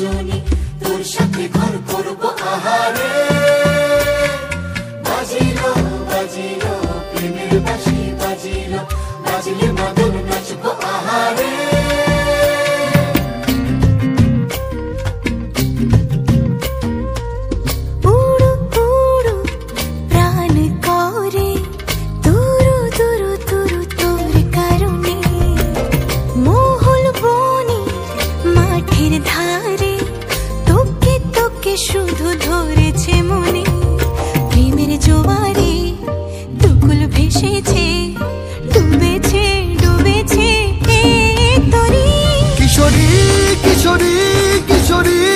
দুজনে তোর সাথে ঘর করবো আহারে। বাজিলো বাজিলো প্রেমের বাঁশি বাজিলো, বাজলে মদন নাচবো আহারে। শুধু ধরেছে মনে প্রেমের জোয়ারে, দুকুল ভেসেছে, ডুবেছে ডুবেছে তরি। কিশোরী কিশোরী কিশোরী